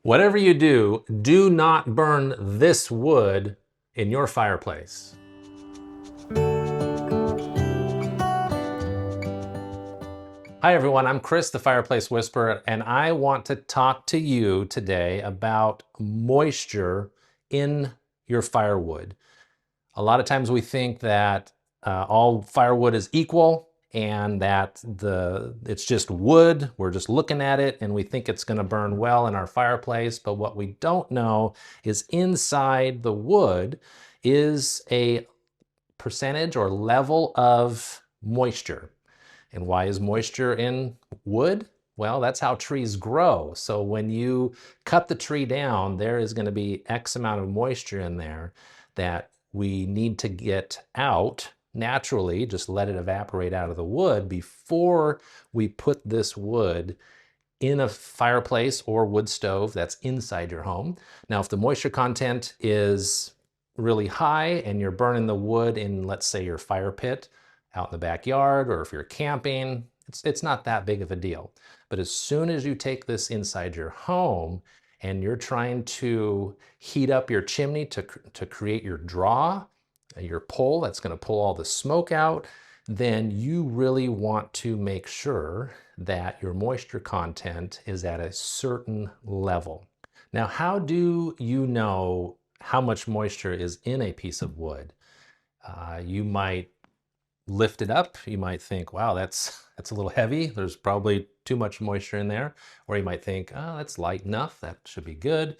Whatever you do, do not burn this wood in your fireplace. Hi everyone, I'm Chris, the Fireplace Whisperer, and I want to talk to you today about moisture in your firewood. A lot of times we think that all firewood is equal and that it's just wood. We're just looking at it and we think it's going to burn well in our fireplace. But what we don't know is inside the wood is a percentage or level of moisture. And why is moisture in wood? Well, that's how trees grow. So when you cut the tree down, there is going to be X amount of moisture in there that we need to get out naturally. Just let it evaporate out of the wood before we put this wood in a fireplace or wood stove that's inside your home. Now, if the moisture content is really high and you're burning the wood in, let's say, your fire pit out in the backyard, or if you're camping, it's not that big of a deal. But as soon as you take this inside your home and you're trying to heat up your chimney to create your draw, your pull that's going to pull all the smoke out, then you really want to make sure that your moisture content is at a certain level. Now, how do you know how much moisture is in a piece of wood? You might lift it up. You might think, wow, that's a little heavy. There's probably too much moisture in there. Or you might think, oh, that's light enough. That should be good.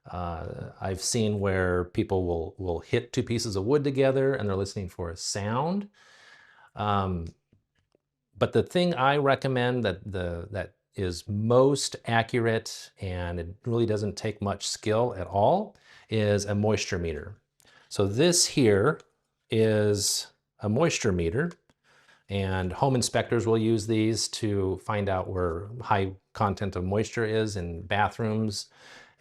I've seen where people will hit two pieces of wood together and they're listening for a sound. But the thing I recommend that is most accurate, and it really doesn't take much skill at all, is a moisture meter. So this here is a moisture meter, and home inspectors will use these to find out where high content of moisture is in bathrooms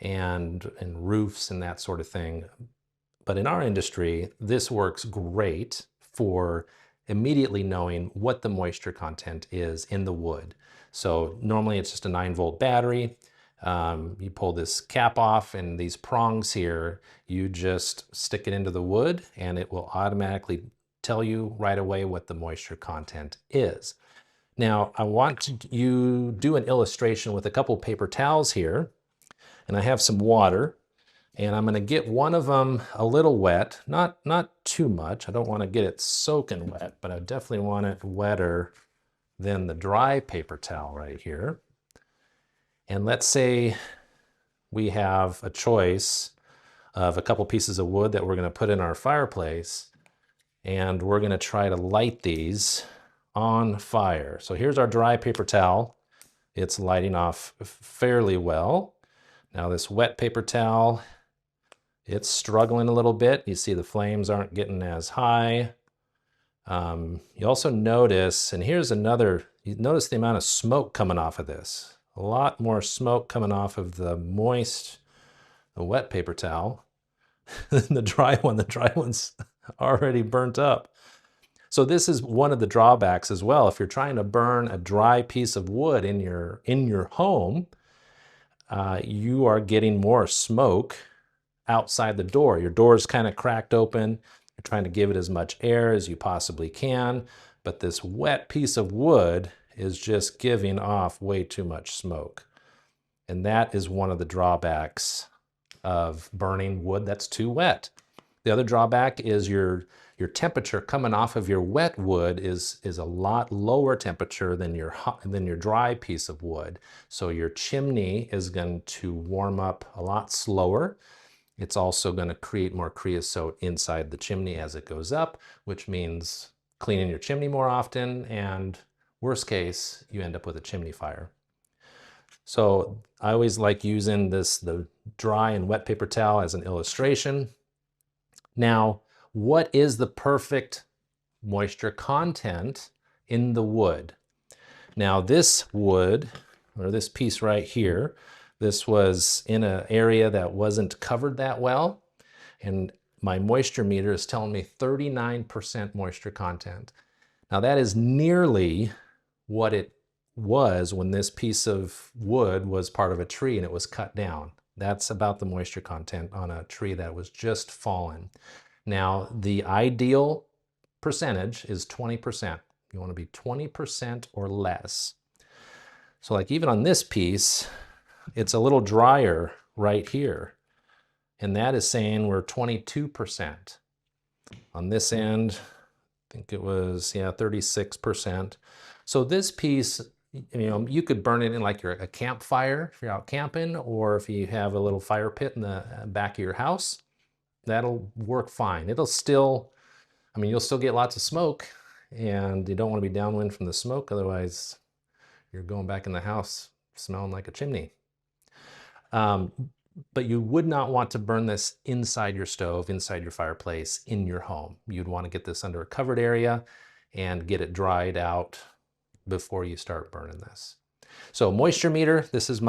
and roofs and that sort of thing. But in our industry, this works great for immediately knowing what the moisture content is in the wood. So normally it's just a 9-volt battery. You pull this cap off and these prongs here, you just stick it into the wood and it will automatically tell you right away what the moisture content is. Now, I want you to do an illustration with a couple paper towels here, and I have some water, and I'm going to get one of them a little wet, not too much. I don't want to get it soaking wet, but I definitely want it wetter than the dry paper towel right here. And let's say we have a choice of a couple pieces of wood that we're going to put in our fireplace, and we're going to try to light these on fire. So here's our dry paper towel. It's lighting off fairly well. Now this wet paper towel, it's struggling a little bit. You see the flames aren't getting as high. You also notice, and here's another, you notice the amount of smoke coming off of this. A lot more smoke coming off of the wet paper towel than the dry one. The dry one's already burnt up. So this is one of the drawbacks as well. If you're trying to burn a dry piece of wood in your home, you are getting more smoke outside the door. Your door is kind of cracked open. You're trying to give it as much air as you possibly can, but this wet piece of wood is just giving off way too much smoke. And that is one of the drawbacks of burning wood that's too wet. The other drawback is your temperature coming off of your wet wood is a lot lower temperature than your dry piece of wood. So your chimney is going to warm up a lot slower. It's also going to create more creosote inside the chimney as it goes up, which means cleaning your chimney more often, and worst case, you end up with a chimney fire. So I always like using the dry and wet paper towel as an illustration. Now, what is the perfect moisture content in the wood? Now this wood, or this piece right here, this was in an area that wasn't covered that well, and my moisture meter is telling me 39% moisture content. Now that is nearly what it was when this piece of wood was part of a tree and it was cut down. That's about the moisture content on a tree that was just fallen. Now, the ideal percentage is 20%. You want to be 20% or less. So like even on this piece, it's a little drier right here. And that is saying we're 22%. On this end, I think it was, 36%. So this piece, you could burn it in like a campfire if you're out camping, or if you have a little fire pit in the back of your house, that'll work fine. It'll still, you'll still get lots of smoke, and you don't want to be downwind from the smoke, otherwise you're going back in the house smelling like a chimney. But you would not want to burn this inside your stove, inside your fireplace, in your home. You'd want to get this under a covered area and get it dried out before you start burning this. So moisture meter, this is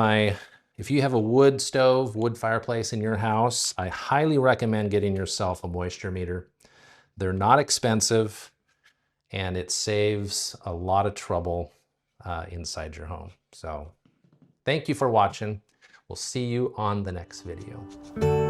if you have a wood stove, wood fireplace in your house, I highly recommend getting yourself a moisture meter. They're not expensive, and it saves a lot of trouble inside your home. So thank you for watching. We'll see you on the next video.